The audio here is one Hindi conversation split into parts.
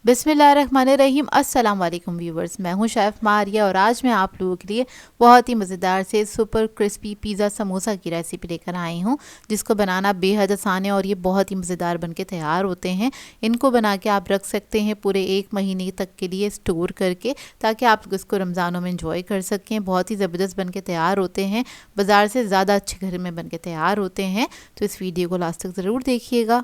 बिस्मिल्लाहिर्रहमानिर्रहीम। अस्सलाम वालेकुम व्यूवर्स, मैं हूं शेफ़ मारिया और आज मैं आप लोगों के लिए बहुत ही मज़ेदार से सुपर क्रिस्पी पिज़्ज़ा समोसा की रेसिपी लेकर आई हूं, जिसको बनाना बेहद आसान है और ये बहुत ही मज़ेदार बनके तैयार होते हैं। इनको बना के आप रख सकते हैं पूरे 1 महीने तक के लिए स्टोर करके, ताकि आप इसको रमज़ानों में इंजॉय कर सकें। बहुत ही ज़बरदस्त बनके तैयार होते हैं, बाज़ार से ज़्यादा अच्छे घर में बनके तैयार होते हैं। तो इस वीडियो को लास्ट तक ज़रूर देखिएगा।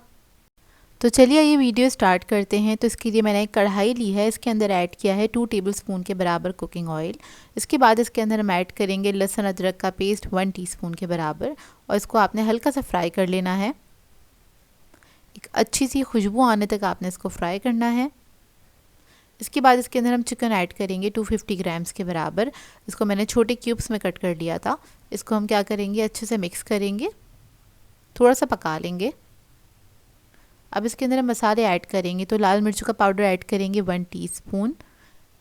तो चलिए ये वीडियो स्टार्ट करते हैं। तो इसके लिए मैंने एक कढ़ाई ली है, इसके अंदर ऐड किया है 2 टेबलस्पून के बराबर कुकिंग ऑयल। इसके बाद इसके अंदर हम ऐड करेंगे लहसुन अदरक का पेस्ट 1 टीस्पून के बराबर, और इसको आपने हल्का सा फ्राई कर लेना है। एक अच्छी सी खुशबू आने तक आपने इसको फ्राई करना है। इसके बाद इसके अंदर हम चिकन ऐड करेंगे 250 ग्राम्स के बराबर। इसको मैंने छोटे क्यूब्स में कट कर लिया था। इसको हम क्या करेंगे, अच्छे से मिक्स करेंगे, थोड़ा सा पका लेंगे। अब इसके अंदर हम मसाले ऐड करेंगे। तो लाल मिर्चों का पाउडर ऐड करेंगे 1 टीस्पून,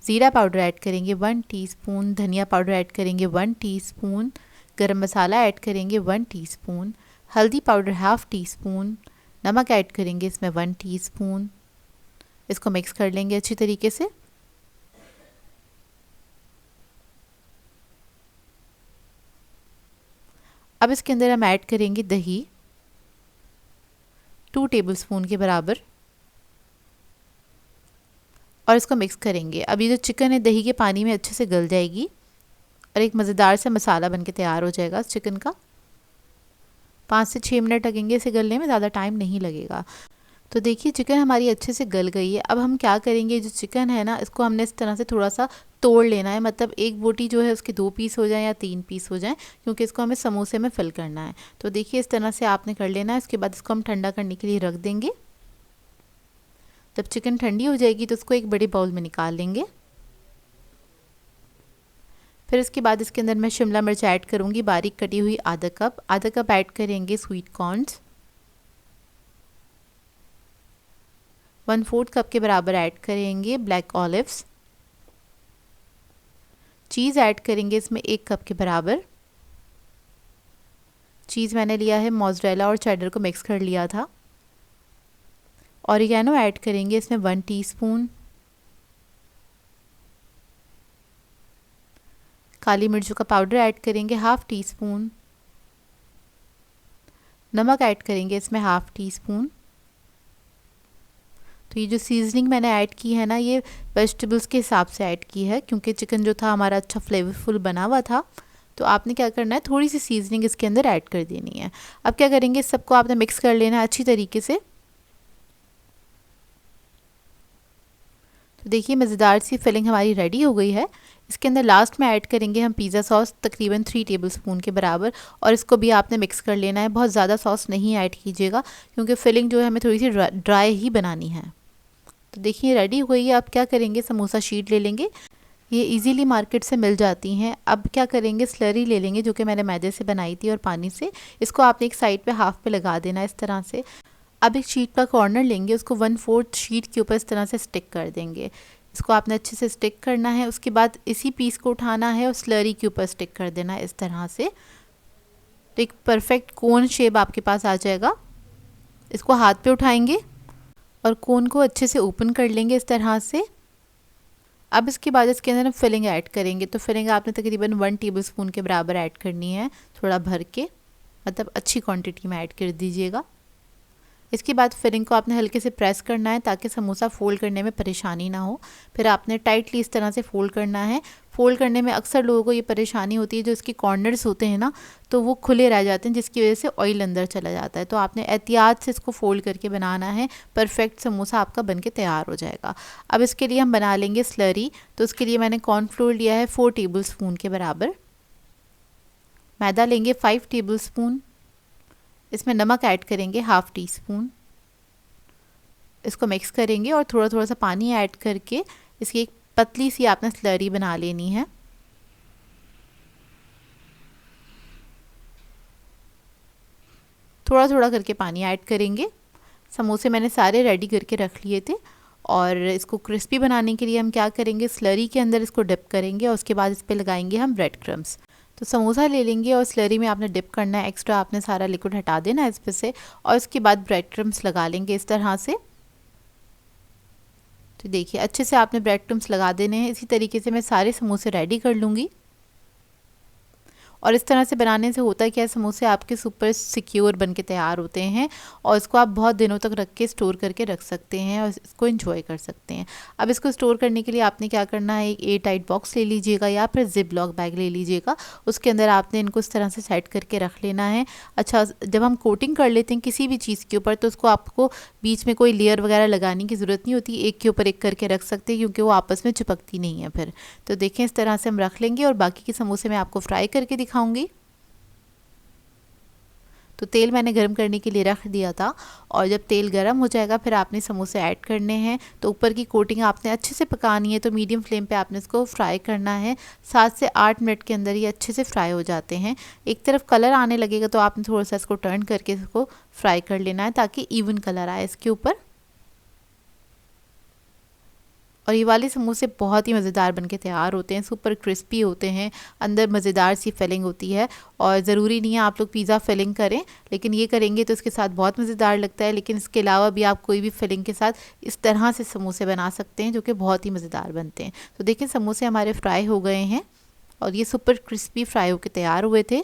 ज़ीरा पाउडर ऐड करेंगे 1 टीस्पून, धनिया पाउडर ऐड करेंगे 1 टीस्पून, गरम मसाला ऐड करेंगे 1 टीस्पून, हल्दी पाउडर हाफ़ टीस्पून, नमक ऐड करेंगे इसमें 1 टीस्पून। इसको मिक्स कर लेंगे अच्छी तरीके से। अब इसके अंदर हम ऐड करेंगे दही 2 टेबलस्पून के बराबर, और इसको मिक्स करेंगे। अब ये जो चिकन है दही के पानी में अच्छे से गल जाएगी और एक मज़ेदार सा मसाला बनके तैयार हो जाएगा चिकन का। 5 से 6 मिनट लगेंगे इसे गलने में, ज़्यादा टाइम नहीं लगेगा। तो देखिए चिकन हमारी अच्छे से गल गई है। अब हम क्या करेंगे, जो चिकन है ना, इसको हमने इस तरह से थोड़ा सा तोड़ लेना है। मतलब एक बोटी जो है उसके 2 पीस हो जाएं या 3 पीस हो जाएं, क्योंकि इसको हमें समोसे में फिल करना है। तो देखिए इस तरह से आपने कर लेना है। इसके बाद इसको हम ठंडा करने के लिए रख देंगे। जब चिकन ठंडी हो जाएगी तो उसको एक बड़े बाउल में निकाल लेंगे। फिर इसके बाद इसके अंदर मैं शिमला मिर्च ऐड करूँगी बारीक कटी हुई आधा कप ऐड करेंगे स्वीट कॉर्न्स, 1/4 कप के बराबर ऐड करेंगे ब्लैक ऑलिव्स, चीज़ ऐड करेंगे इसमें 1 कप के बराबर। चीज़ मैंने लिया है मोज़रेला और चेडर को मिक्स कर लिया था। ऑरिगेनो ऐड करेंगे इसमें 1 टीस्पून, काली मिर्चों का पाउडर ऐड करेंगे हाफ़ टीस्पून, नमक ऐड करेंगे इसमें हाफ़ टीस्पून। तो ये जो सीजनिंग मैंने ऐड की है ना, ये वेजिटेबल्स के हिसाब से ऐड की है, क्योंकि चिकन जो था हमारा अच्छा फ्लेवरफुल बना हुआ था। तो आपने क्या करना है, थोड़ी सी सीजनिंग इसके अंदर ऐड कर देनी है। अब क्या करेंगे, इस सबको आपने मिक्स कर लेना है अच्छी तरीके से। तो देखिए मज़ेदार सी फिलिंग हमारी रेडी हो गई है। इसके अंदर लास्ट में ऐड करेंगे हम पिज़्ज़ा सॉस तकरीबन 3 टेबलस्पून के बराबर, और इसको भी आपने मिक्स कर लेना है। बहुत ज़्यादा सॉस नहीं ऐड कीजिएगा, क्योंकि फिलिंग जो है हमें थोड़ी सी ड्राई ही बनानी है। तो देखिए रेडी हो गई है। अब क्या करेंगे, समोसा शीट ले लेंगे। ये इजीली मार्केट से मिल जाती हैं। अब क्या करेंगे, स्लरी ले लेंगे जो कि मैंने मैदे से बनाई थी और पानी से। इसको आपने एक साइड पे हाफ पे लगा देना इस तरह से। अब एक शीट का कॉर्नर लेंगे, उसको 1/4 शीट के ऊपर इस तरह से स्टिक कर देंगे। इसको आपने अच्छे से स्टिक करना है। उसके बाद इसी पीस को उठाना है और स्लरी के ऊपर स्टिक कर देना है इस तरह से। तो एक परफेक्ट कोन शेप आपके पास आ जाएगा। इसको हाथ पे उठाएंगे और कोन को अच्छे से ओपन कर लेंगे इस तरह से। अब इसके बाद इसके अंदर हम फिलिंग ऐड करेंगे। तो फिलिंग आपने तकरीबन 1 टेबलस्पून के बराबर ऐड करनी है, थोड़ा भर के, मतलब अच्छी क्वांटिटी में ऐड कर दीजिएगा। इसके बाद फिलिंग को आपने हल्के से प्रेस करना है, ताकि समोसा फोल्ड करने में परेशानी ना हो। फिर आपने टाइटली इस तरह से फोल्ड करना है। फोल्ड करने में अक्सर लोगों को ये परेशानी होती है, जो इसके कॉर्नर्स होते हैं ना, तो वो खुले रह जाते हैं, जिसकी वजह से ऑयल अंदर चला जाता है। तो आपने एहतियात से इसको फोल्ड करके बनाना है। परफेक्ट समोसा आपका बनके तैयार हो जाएगा। अब इसके लिए हम बना लेंगे स्लरी। तो उसके लिए मैंने कॉर्नफ्लोर लिया है 4 टेबलस्पून के बराबर, मैदा लेंगे 5 टेबलस्पून, इसमें नमक ऐड करेंगे हाफ़ टीस्पून। इसको मिक्स करेंगे और थोड़ा थोड़ा सा पानी ऐड करके इसकी एक पतली सी आपने स्लरी बना लेनी है। थोड़ा थोड़ा करके पानी ऐड करेंगे। समोसे मैंने सारे रेडी करके रख लिए थे, और इसको क्रिस्पी बनाने के लिए हम क्या करेंगे, स्लरी के अंदर इसको डिप करेंगे और उसके बाद इस पर लगाएंगे हम ब्रेड क्रम्स। तो समोसा ले लेंगे और स्लरी में आपने डिप करना है, एक्स्ट्रा आपने सारा लिक्विड हटा देना है इस पर से, और इसके बाद ब्रेड क्रम्स लगा लेंगे इस तरह से। तो तो देखिए अच्छे से आपने ब्रेड क्रम्स लगा देने हैं। इसी तरीके से मैं सारे समोसे रेडी कर लूँगी। और इस तरह से बनाने से होता है क्या है, समोसे आपके सुपर सिक्योर बन के तैयार होते हैं और इसको आप बहुत दिनों तक रख के स्टोर करके रख सकते हैं और इसको एंजॉय कर सकते हैं। अब इसको स्टोर करने के लिए आपने क्या करना है, एक एयर टाइट बॉक्स ले लीजिएगा या फिर जिप लॉक बैग ले लीजिएगा। उसके अंदर आपने इनको इस तरह से सेट करके रख लेना है। अच्छा, जब हम कोटिंग कर लेते हैं किसी भी चीज़ के ऊपर तो उसको आपको बीच में कोई लेयर वगैरह लगाने की ज़रूरत नहीं होती, एक के ऊपर एक करके रख सकते हैं क्योंकि वो आपस में चिपकती नहीं है फिर। तो देखें इस तरह से हम रख लेंगे और बाकी के समोसे मैं आपको फ्राई करके दिखाऊंगी। तो तेल मैंने गर्म करने के लिए रख दिया था और जब तेल गर्म हो जाएगा फिर आपने समोसे ऐड करने हैं। तो ऊपर की कोटिंग आपने अच्छे से पकानी है, तो मीडियम फ्लेम पे आपने इसको फ्राई करना है। 7 से 8 मिनट के अंदर ये अच्छे से फ्राई हो जाते हैं। एक तरफ कलर आने लगेगा तो आपने थोड़ा सा इसको टर्न करके इसको फ्राई कर लेना है ताकि इवन कलर आए इसके ऊपर। और ये वाले समोसे बहुत ही मज़ेदार बनके तैयार होते हैं, सुपर क्रिस्पी होते हैं, अंदर मज़ेदार सी फिलिंग होती है। और ज़रूरी नहीं है आप लोग पिज़्ज़ा फिलिंग करें, लेकिन ये करेंगे तो इसके साथ बहुत मज़ेदार लगता है। लेकिन इसके अलावा भी आप कोई भी फिलिंग के साथ इस तरह से समोसे बना सकते हैं जो कि बहुत ही मज़ेदार बनते हैं। तो देखिए समोसे हमारे फ्राई हो गए हैं और ये सुपर क्रिस्पी फ्राई होकर तैयार हुए थे।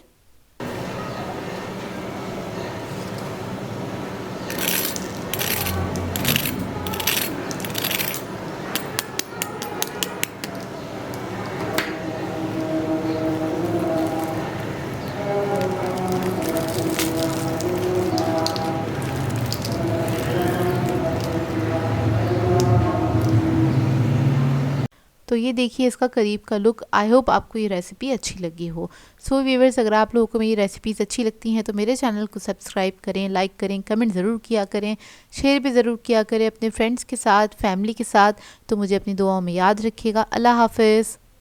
तो ये देखिए इसका करीब का लुक। आई होप आपको ये रेसिपी अच्छी लगी हो। सो व्यूअर्स, अगर आप लोगों को मेरी रेसिपीज़ अच्छी लगती हैं तो मेरे चैनल को सब्सक्राइब करें, लाइक करें, कमेंट ज़रूर किया करें, शेयर भी ज़रूर किया करें अपने फ्रेंड्स के साथ, फैमिली के साथ। तो मुझे अपनी दुआओं में याद रखिएगा। अल्लाह हाफ़िज़।